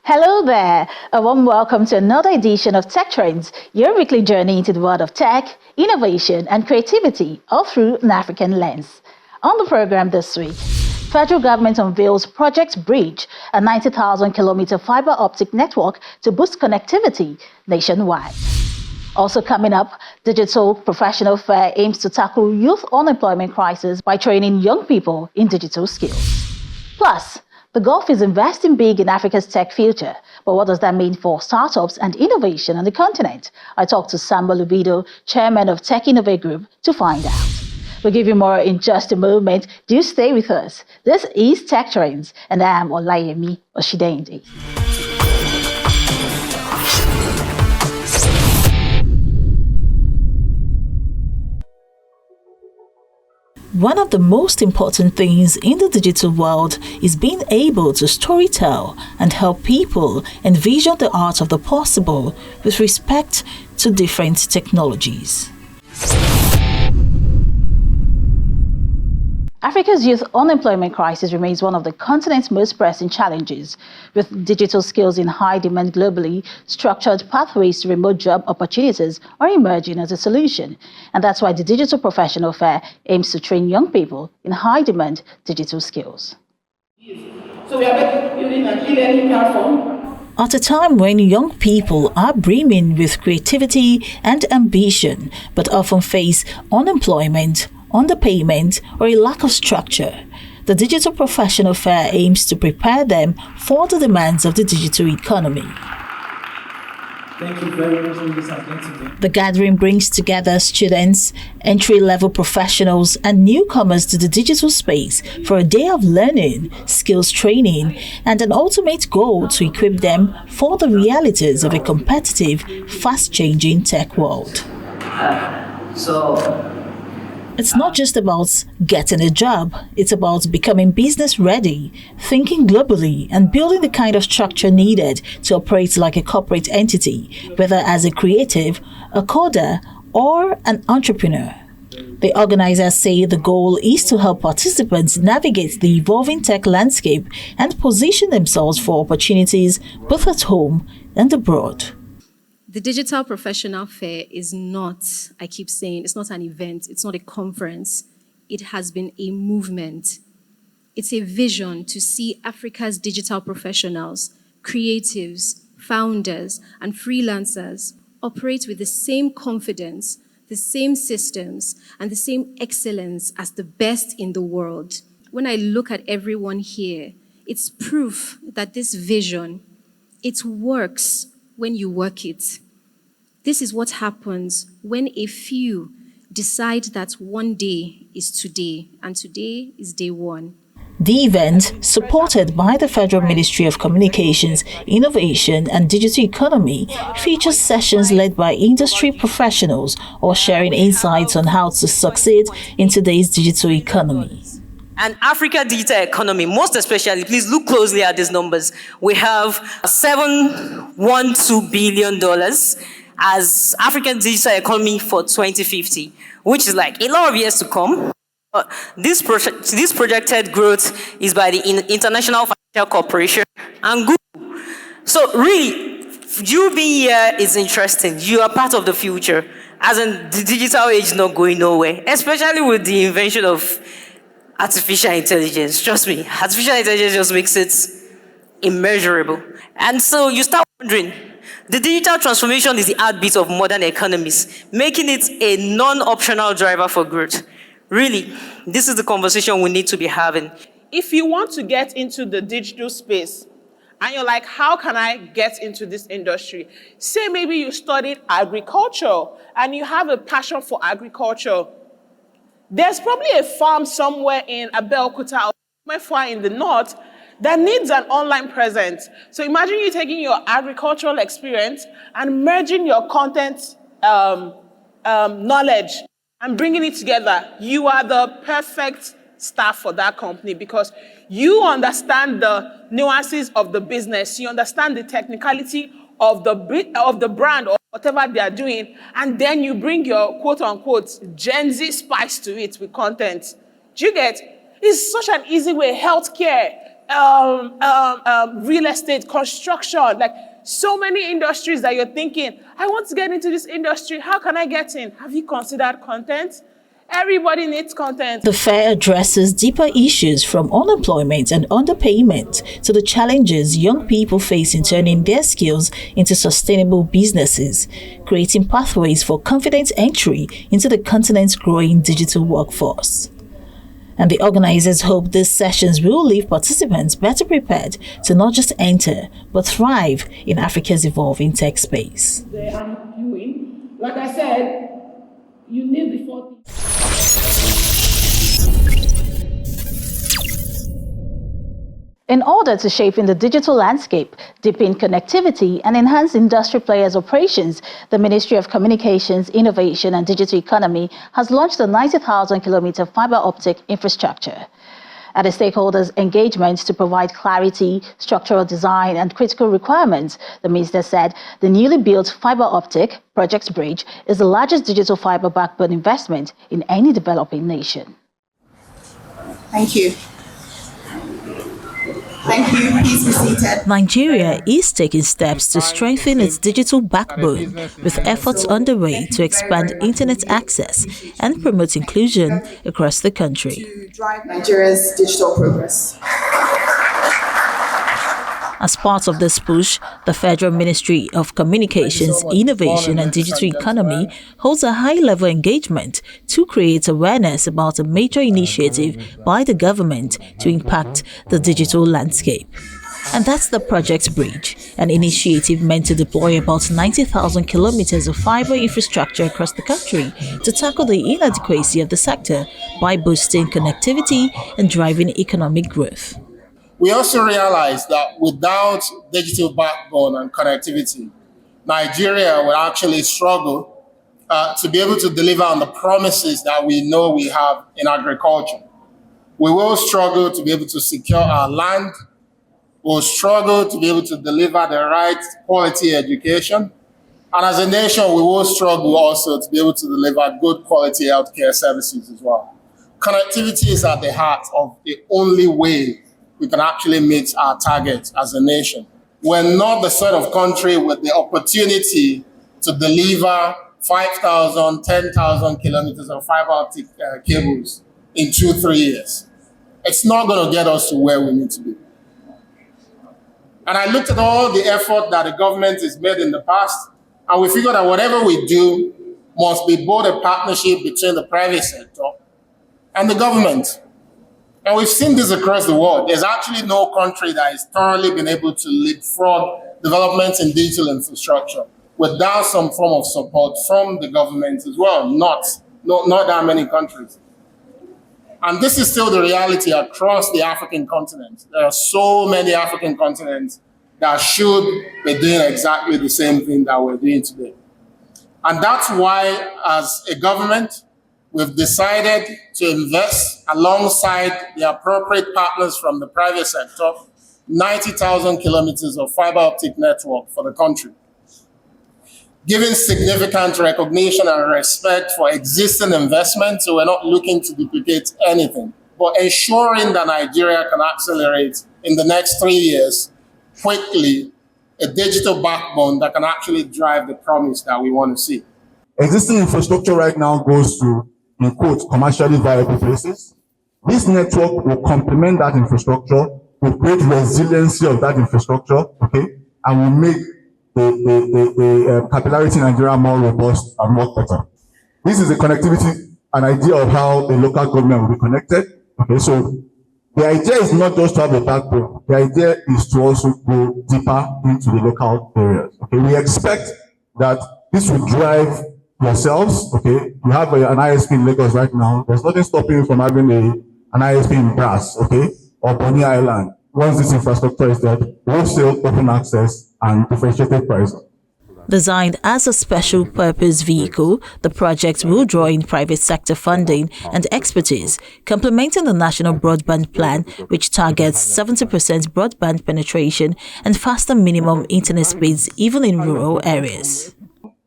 Hello there, a warm welcome to another edition of Tech Trends, your weekly journey into the world of tech, innovation, and creativity, all through an African lens. On the program this week, federal government unveils Project Bridge, a 90,000-kilometer fiber optic network to boost connectivity nationwide. Also coming up, Digital Professional Fair aims to tackle youth unemployment crisis by training young people in digital skills. Plus, the Gulf is investing big in Africa's tech future, but what does that mean for startups and innovation on the continent? I talked to Samuel Lubido, chairman of Tech Innovate Group, to find out. We'll give you more in just a moment. Do stay with us. This is Tech Trends, and I am Olayemi Oshidende. One of the most important things in the digital world is being able to storytell and help people envision the art of the possible with respect to different technologies. Africa's youth unemployment crisis remains one of the continent's most pressing challenges. With digital skills in high demand globally, structured pathways to remote job opportunities are emerging as a solution. And that's why the Digital Professional Fair aims to train young people in high demand digital skills. So we are building an e-learning platform. At a time when young people are brimming with creativity and ambition, but often face unemployment, underpayment, or a lack of structure, the Digital Professional Fair aims to prepare them for the demands of the digital economy. Thank you very much, ladies and gentlemen. The gathering brings together students, entry-level professionals, and newcomers to the digital space for a day of learning, skills training, and an ultimate goal to equip them for the realities of a competitive, fast-changing tech world. It's not just about getting a job, it's about becoming business ready, thinking globally, and building the kind of structure needed to operate like a corporate entity, whether as a creative, a coder, or an entrepreneur. The organizers say the goal is to help participants navigate the evolving tech landscape and position themselves for opportunities both at home and abroad. The Digital Professional Fair is not, I keep saying, it's not an event, it's not a conference. It has been a movement. It's a vision to see Africa's digital professionals, creatives, founders, and freelancers operate with the same confidence, the same systems, and the same excellence as the best in the world. When I look at everyone here, it's proof that this vision, it works when you work it. This is what happens when a few decide that one day is today, and today is day one. The event, supported by the Federal Ministry of Communications, Innovation and Digital Economy, features sessions led by industry professionals or sharing insights on how to succeed in today's digital economy. And Africa digital economy, most especially, please look closely at these numbers. We have $712 billion as African digital economy for 2050, which is like a lot of years to come. This projected growth is by the International Financial Corporation and Google. So really, you being here is interesting. You are part of the future, as in the digital age is not going nowhere, especially with the invention of artificial intelligence. Trust me, artificial intelligence just makes it immeasurable. And so you start wondering, the digital transformation is the heartbeat of modern economies, making it a non-optional driver for growth. Really, this is the conversation we need to be having. If you want to get into the digital space, and you're like, how can I get into this industry? Say maybe you studied agriculture, and you have a passion for agriculture. There's probably a farm somewhere in Abeokuta or somewhere far in the north that needs an online presence. So imagine you taking your agricultural experience and merging your content knowledge and bringing it together. You are the perfect staff for that company because you understand the nuances of the business. You understand the technicality of the brand or whatever they are doing, and then you bring your quote-unquote Gen Z spice to it with content. Do you get? It's such an easy way. Healthcare, real estate, construction, like so many industries that you're thinking, I want to get into this industry. How can I get in? Have you considered content? Everybody needs content. The fair addresses deeper issues from unemployment and underpayment to the challenges young people face in turning their skills into sustainable businesses, creating pathways for confident entry into the continent's growing digital workforce. And the organizers hope these sessions will leave participants better prepared to not just enter, but thrive in Africa's evolving tech space. I'm doing, like I said, you need the 40. In order to shape in the digital landscape, deepen connectivity, and enhance industry players' operations, the Ministry of Communications, Innovation and Digital Economy has launched a 90,000-kilometer fiber optic infrastructure. At the stakeholders' engagement to provide clarity, structural design, and critical requirements, the minister said the newly built fiber optic Project Bridge is the largest digital fiber backbone investment in any developing nation. Thank you. Thank you. Please be seated. Nigeria is taking steps to strengthen its digital backbone, with efforts underway to expand internet access and promote inclusion across the country. To drive Nigeria's digital progress. As part of this push, the Federal Ministry of Communications, Innovation and Digital Economy holds a high-level engagement to create awareness about a major initiative by the government to impact the digital landscape. And that's the Project Bridge, an initiative meant to deploy about 90,000 kilometers of fiber infrastructure across the country to tackle the inadequacy of the sector by boosting connectivity and driving economic growth. We also realize that without digital backbone and connectivity, Nigeria will actually struggle to be able to deliver on the promises that we know we have in agriculture. We will struggle to be able to secure our land. We'll struggle to be able to deliver the right quality education. And as a nation, we will struggle also to be able to deliver good quality healthcare services as well. Connectivity is at the heart of the only way we can actually meet our targets as a nation. We're not the sort of country with the opportunity to deliver 5,000, 10,000 kilometers of fiber optic cables in 2-3 years. It's not going to get us to where we need to be. And I looked at all the effort that the government has made in the past, and we figured that whatever we do must be both a partnership between the private sector and the government. And we've seen this across the world. There's actually no country that has thoroughly been able to leapfrog developments in digital infrastructure without some form of support from the government as well. Not that many countries. And this is still the reality across the African continent. There are so many African continents that should be doing exactly the same thing that we're doing today. And that's why, as a government, we've decided to invest alongside the appropriate partners from the private sector, 90,000 kilometers of fiber optic network for the country. Giving significant recognition and respect for existing investments, so we're not looking to duplicate anything, but ensuring that Nigeria can accelerate in the next 3 years quickly a digital backbone that can actually drive the promise that we want to see. Existing infrastructure right now goes to, in quotes, commercially viable places. This network will complement that infrastructure, will create resiliency of that infrastructure, okay, and will make the capillarity in Nigeria more robust and more better. This is a connectivity, an idea of how a local government will be connected. Okay, so the idea is not just to have a backbone. The idea is to also go deeper into the local areas. Okay, we expect that this will drive yourselves. Okay, you have an ISP in Lagos right now. There's nothing stopping you from having an ISP in Brass, okay, or Bonny Island. Once this infrastructure is there, wholesale open access and differentiated pricing. Designed as a special purpose vehicle, the project will draw in private sector funding and expertise, complementing the National Broadband Plan, which targets 70% broadband penetration and faster minimum internet speeds even in rural areas.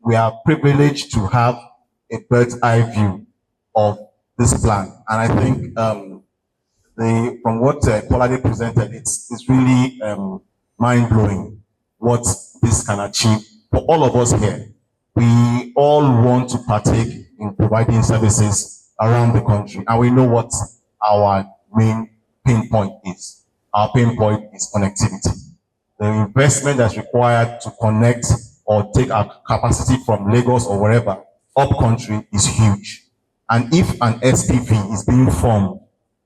We are privileged to have a bird's eye view of this plan, and I think from what Quality presented, it's really mind-blowing what this can achieve for all of us here. We all want to partake in providing services around the country, and we know what our main pain point is. Our pain point is connectivity. The investment that's required to connect or take our capacity from Lagos or wherever up country is huge. And if an SPV is being formed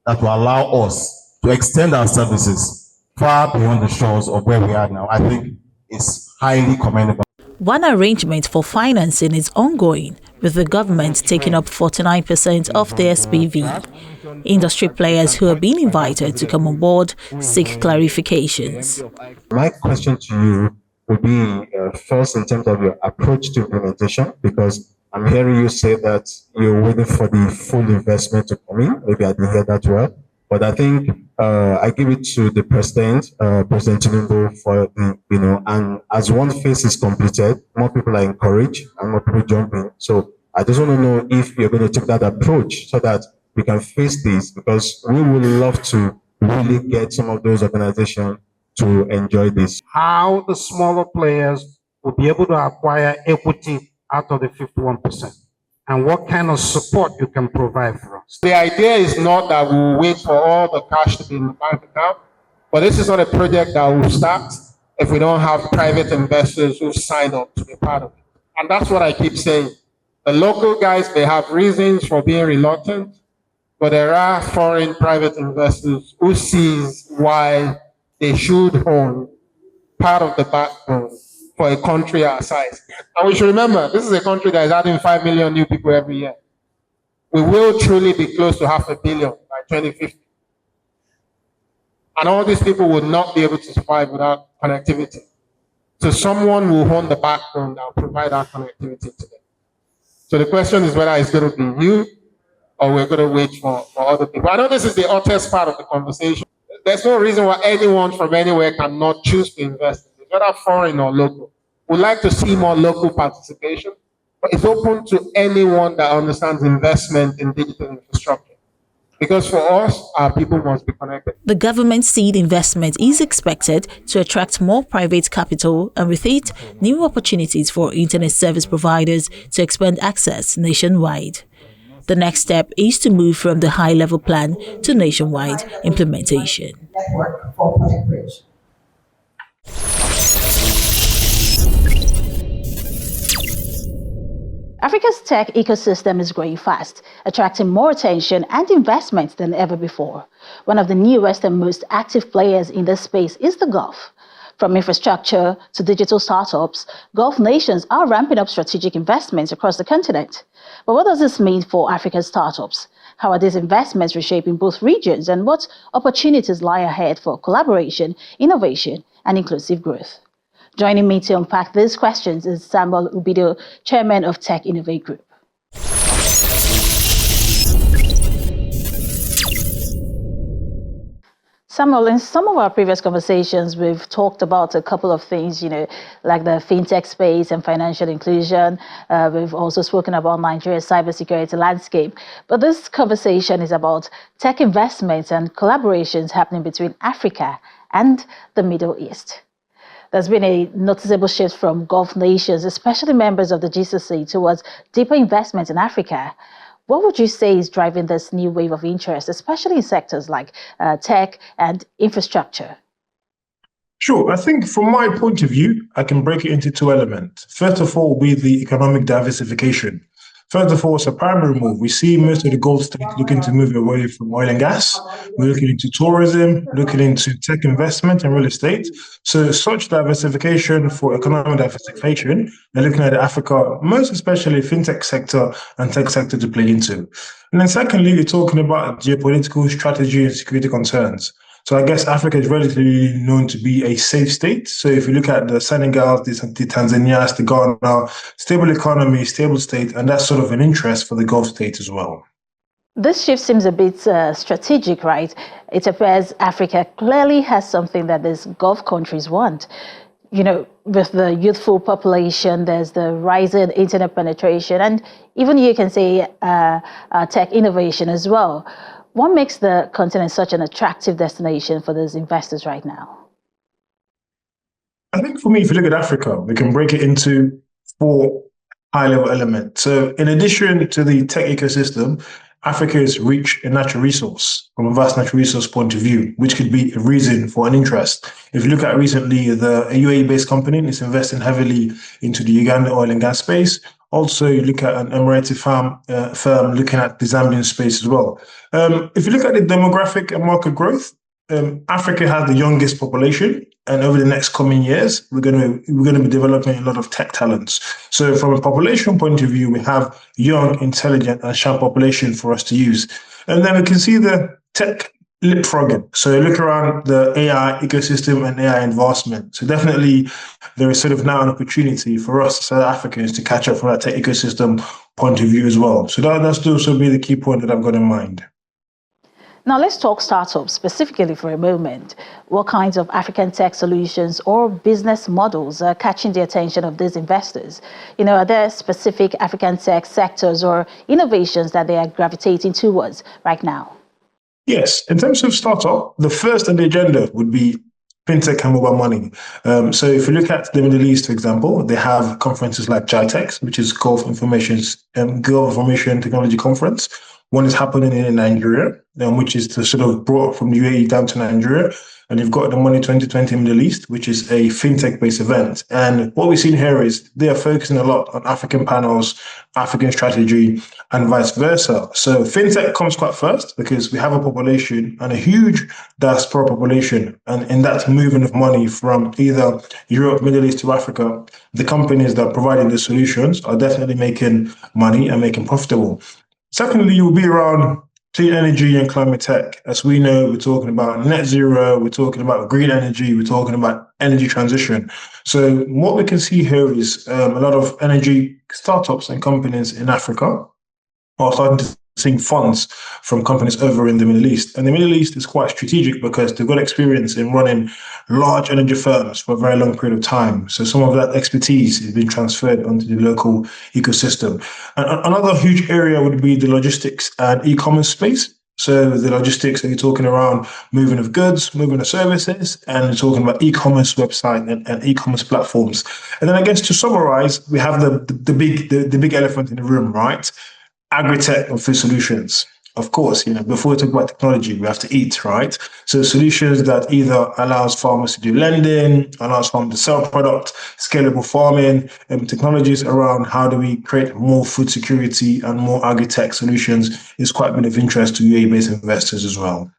that will allow us to extend our services far beyond the shores of where we are now, I think it's highly commendable. One arrangement for financing is ongoing, with the government taking up 49% of the SPV. Industry players who have been invited to come on board seek clarifications. My question to you would be first in terms of your approach to implementation, because I'm hearing you say that you're waiting for the full investment to come in. Maybe I didn't hear that well. But I think I give it to the president, President Tinubu, for the, and as one phase is completed, more people are encouraged and more people jump in. So I just want to know if you're going to take that approach so that we can face this, because we would love to really get some of those organizations to enjoy this. How the smaller players will be able to acquire equity out of the 51%, and what kind of support you can provide for us. The idea is not that we'll wait for all the cash to be in the bank account, but this is not a project that will start if we don't have private investors who sign up to be part of it. And that's what I keep saying. The local guys may have reasons for being reluctant, but there are foreign private investors who sees why they should own part of the backbone for a country our size. And we should remember, this is a country that is adding 5 million new people every year. We will truly be close to 500 million by 2050. And all these people would not be able to survive without connectivity. So someone will own the backbone that will provide that connectivity to them. So the question is whether it's going to be you or we're going to wait for other people. I know this is the hottest part of the conversation. There's no reason why anyone from anywhere cannot choose to invest in it, whether foreign or local. We'd like to see more local participation, but it's open to anyone that understands investment in digital infrastructure. Because for us, our people must be connected. The government seed investment is expected to attract more private capital, and with it, new opportunities for internet service providers to expand access nationwide. The next step is to move from the high-level plan to nationwide implementation. Network for Project Bridge. Africa's tech ecosystem is growing fast, attracting more attention and investment than ever before. One of the newest and most active players in this space is the Gulf. From infrastructure to digital startups, Gulf nations are ramping up strategic investments across the continent. But what does this mean for Africa's startups? How are these investments reshaping both regions, and what opportunities lie ahead for collaboration, innovation, and inclusive growth? Joining me to unpack these questions is Samuel Ubido, Chairman of Tech Innovate Group. Samuel, in some of our previous conversations, we've talked about a couple of things, like the fintech space and financial inclusion. We've also spoken about Nigeria's cybersecurity landscape. But this conversation is about tech investments and collaborations happening between Africa and the Middle East. There's been a noticeable shift from Gulf nations, especially members of the GCC, towards deeper investment in Africa. What would you say is driving this new wave of interest, especially in sectors like tech and infrastructure? Sure. I think from my point of view, I can break it into two elements. First of all, will be the economic diversification. First of all, it's a primary move. We see most of the Gulf states looking to move away from oil and gas. We're looking into tourism, looking into tech investment and real estate. So such diversification for economic diversification, they're looking at Africa, most especially fintech sector and tech sector to play into. And then secondly, you're talking about geopolitical strategy and security concerns. So I guess Africa is relatively known to be a safe state. So if you look at the Senegal, the Tanzania, the Ghana, stable economy, stable state, and that's sort of an interest for the Gulf states as well. This shift seems a bit strategic, right? It appears Africa clearly has something that these Gulf countries want. With the youthful population, there's the rising internet penetration, and even you can say tech innovation as well. What makes the continent such an attractive destination for those investors right now? I think for me, if you look at Africa, we can break it into four high-level elements. So in addition to the tech ecosystem, Africa is rich in natural resource from a vast natural resource point of view, which could be a reason for an interest. If you look at recently, a UAE-based company is investing heavily into the Uganda oil and gas space. Also, you look at an Emirati firm looking at the Zambian space as well. If you look at the demographic and market growth, Africa has the youngest population, and over the next coming years, we're going to be developing a lot of tech talents. So, from a population point of view, we have young, intelligent, and sharp population for us to use, and then we can see the tech leapfrogging. So, look around the AI ecosystem and AI advancement. So, definitely, there is sort of now an opportunity for us South Africans to catch up from that tech ecosystem point of view as well. So, that's also be the key point that I've got in mind. Now let's talk startups specifically for a moment. What kinds of African tech solutions or business models are catching the attention of these investors? Are there specific African tech sectors or innovations that they are gravitating towards right now? Yes, in terms of startup, the first on the agenda would be fintech and mobile money. So if you look at the Middle East, for example, they have conferences like GITEX, which is Gulf Information Technology Conference. One is happening in Nigeria, which is the sort of brought from the UAE down to Nigeria. And you've got the Money 2020 Middle East, which is a fintech-based event. And what we've seen here is they are focusing a lot on African panels, African strategy, and vice versa. So fintech comes quite first because we have a population and a huge diaspora population. And in that movement of money from either Europe, Middle East to Africa, the companies that are providing the solutions are definitely making money and making profitable. Secondly, you'll be around clean energy and climate tech. As we know, we're talking about net zero, we're talking about green energy, we're talking about energy transition. So what we can see here is a lot of energy startups and companies in Africa are starting to see funds from companies over in the Middle East. And the Middle East is quite strategic because they've got experience in running large energy firms for a very long period of time. So some of that expertise is being transferred onto the local ecosystem. And another huge area would be the logistics and e-commerce space. So the logistics, you're talking around moving of goods, moving of services, and you're talking about e-commerce website and e-commerce platforms. And then I guess to summarize, we have the big elephant in the room, right? Agri-tech and food solutions. Of course, before we talk about technology, we have to eat, right? So solutions that either allows farmers to do lending, allows farmers to sell product, scalable farming, and technologies around how do we create more food security and more agri-tech solutions is quite a bit of interest to UAE-based investors as well.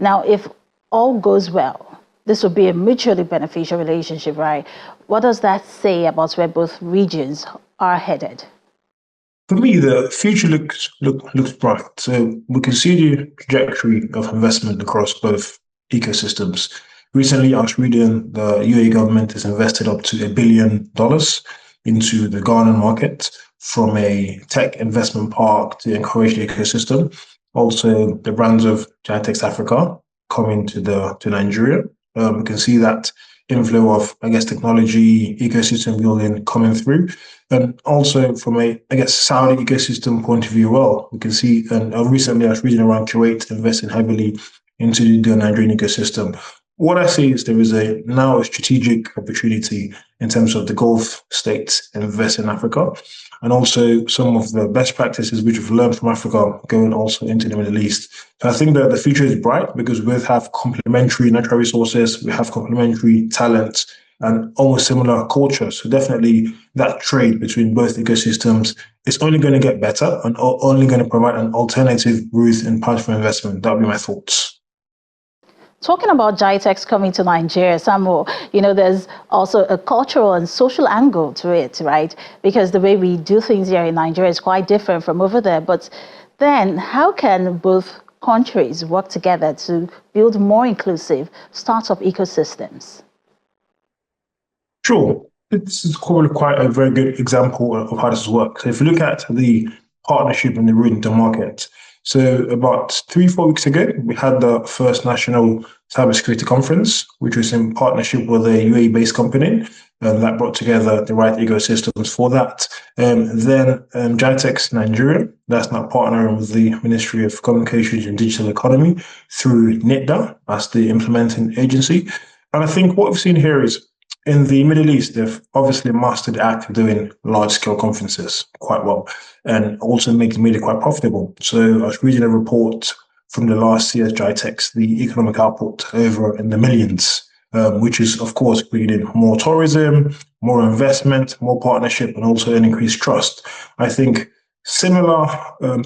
Now, if all goes well, this will be a mutually beneficial relationship, right? What does that say about where both regions are headed? For me, the future looks bright. So we can see the trajectory of investment across both ecosystems. Recently, I was reading the UAE government has invested up to $1 billion into the Ghanaian market from a tech investment park to encourage the ecosystem. Also, the brands of GITEX Africa coming to Nigeria. We can see that inflow of, technology, ecosystem building coming through. And also from a, Saudi ecosystem point of view, well, we can see, and recently I was reading around Kuwait investing heavily into the Nigerian ecosystem. What I see is there is now a strategic opportunity in terms of the Gulf states invest in Africa, and also some of the best practices which we've learned from Africa going also into the Middle East. So I think that the future is bright because we both have complementary natural resources, we have complementary talent, and almost similar cultures. So definitely that trade between both ecosystems is only going to get better and only going to provide an alternative route and path for investment. That would be my thoughts. Talking about GITEX coming to Nigeria, Samuel, there's also a cultural and social angle to it, right? Because the way we do things here in Nigeria is quite different from over there. But then how can both countries work together to build more inclusive startup ecosystems? Sure. This is quite a very good example of how this works. So if you look at the partnership in the route into market, so about 3-4 weeks ago, we had the first national cybersecurity conference, which was in partnership with a UAE-based company. that brought together the right ecosystems for that. Then GITEX Nigeria, that's now partnering with the Ministry of Communications and Digital Economy through NITDA as the implementing agency. And I think what we've seen here is in the Middle East, they've obviously mastered the act of doing large-scale conferences quite well and also made it quite profitable. So I was reading a report from the last year's GITEX, the economic output over in the millions, which is, of course, breeding more tourism, more investment, more partnership, and also an increased trust. I think similar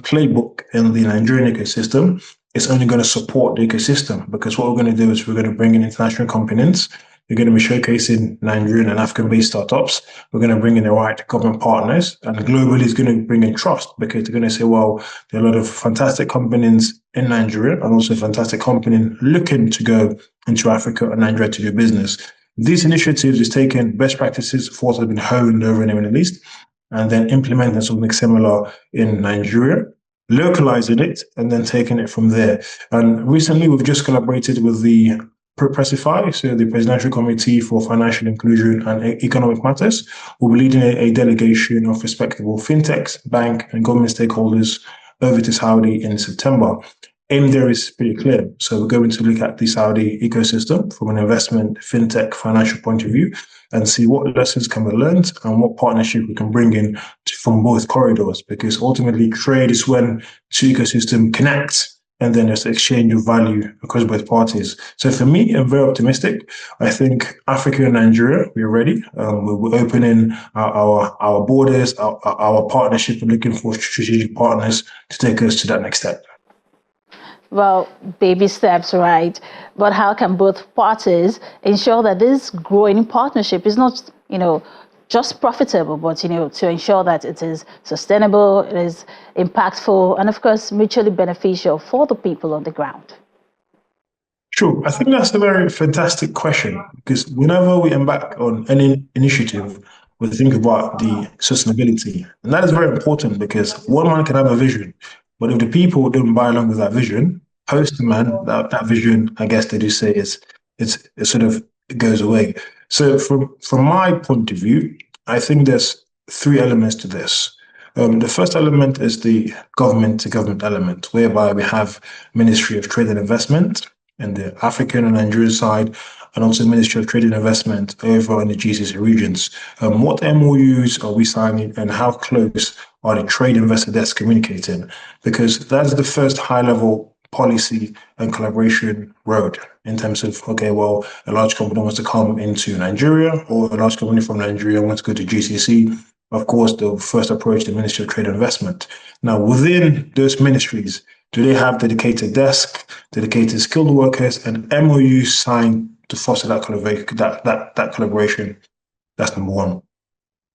playbook in the Nigerian ecosystem is only going to support the ecosystem, because what we're going to do is we're going to bring in international companies. We're going to be showcasing Nigerian and African-based startups. We're going to bring in the right government partners, and globally is going to bring in trust, because they're going to say, well, there are a lot of fantastic companies in Nigeria and also fantastic companies looking to go into Africa and Nigeria to do business. These initiatives is taking best practices for what has been honed over in the Middle East and then implementing something similar in Nigeria, localizing it, and then taking it from there. And recently, we've just collaborated with the PRESIFY, so the Presidential Committee for Financial Inclusion and Economic Matters, will be leading a delegation of respectable fintechs, bank, and government stakeholders over to Saudi in September. Aim there is pretty clear. So we're going to look at the Saudi ecosystem from an investment, fintech, financial point of view, and see what lessons can be learned and what partnership we can bring in from both corridors, because ultimately trade is when two ecosystems connect, and then there's exchange of value across both parties. So for me, I'm very optimistic. I think Africa and Nigeria, we're ready. We're opening our borders, our partnership, and looking for strategic partners to take us to that next step. Well, baby steps, right? But how can both parties ensure that this growing partnership is not, just profitable, but, to ensure that it is sustainable, it is impactful, and of course, mutually beneficial for the people on the ground? Sure. I think that's a very fantastic question, because whenever we embark on any initiative, we think about the sustainability. And that is very important, because one man can have a vision, but if the people don't buy along with that vision, post the man, that vision, I guess they do say it sort of goes away. So from my point of view, I think there's three elements to this. The first element is the government-to-government element, whereby we have Ministry of Trade and Investment in the African and Nigerian side, and also Ministry of Trade and Investment over in the GCC regions. What MOUs are we signing, and how close are the trade investor desks communicating? Because that's the first high-level policy and collaboration road in terms of, okay, well, a large company wants to come into Nigeria, or a large company from Nigeria wants to go to GCC. Of course, they'll first approach the Ministry of Trade and Investment. Now, within those ministries, do they have dedicated desks, dedicated skilled workers, and MOUs signed to foster that collaboration? That's number one.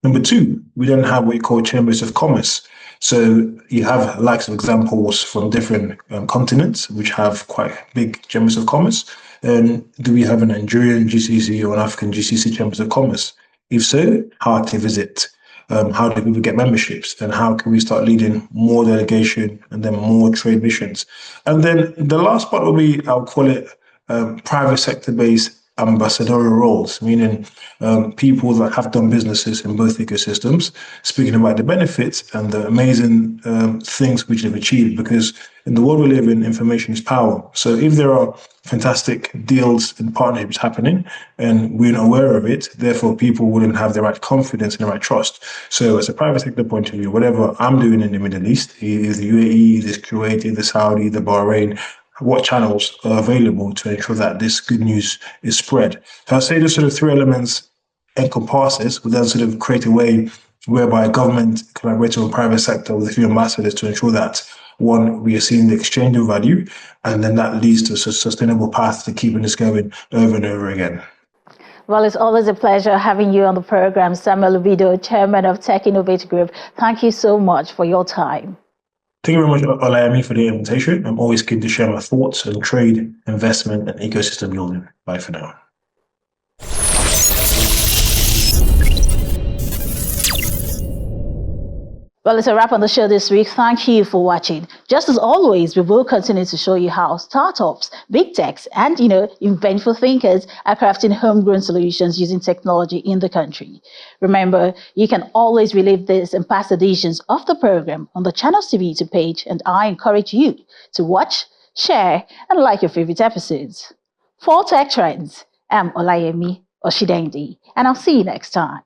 Number two, we then have what we call chambers of commerce. So you have likes of examples from different continents, which have quite big chambers of commerce. Do we have a Nigerian GCC or an African GCC chambers of commerce? If so, how active is it? How do people get memberships? And how can we start leading more delegation and then more trade missions? And then the last part will be, I'll call it private sector-based ambassadorial roles, meaning people that have done businesses in both ecosystems, speaking about the benefits and the amazing things which they've achieved. Because in the world we live in, information is power. So if there are fantastic deals and partnerships happening and we're not aware of it, therefore people wouldn't have the right confidence and the right trust. So as a private sector point of view, whatever I'm doing in the Middle East, either the UAE, the Kuwait, the Saudi, the Bahrain, what channels are available to ensure that this good news is spread. So I'd say those sort of three elements encompasses, would then sort of create a way whereby government collaborates with private sector with a few ambassadors to ensure that, one, we are seeing the exchange of value, and then that leads to a sustainable path to keeping this going over and over again. Well, it's always a pleasure having you on the program, Samuel Ubido, Chairman of Tech Innovate Group. Thank you so much for your time. Thank you very much, Olayemi, for the invitation. I'm always keen to share my thoughts on trade, investment, and ecosystem building. Bye for now. Well, it's a wrap on the show this week. Thank you for watching. Just as always, we will continue to show you how startups, big techs, and, inventful thinkers are crafting homegrown solutions using technology in the country. Remember, you can always relive this and past editions of the program on the Channels TV YouTube page, and I encourage you to watch, share, and like your favorite episodes. For Tech Trends, I'm Olayemi Oshidendi, and I'll see you next time.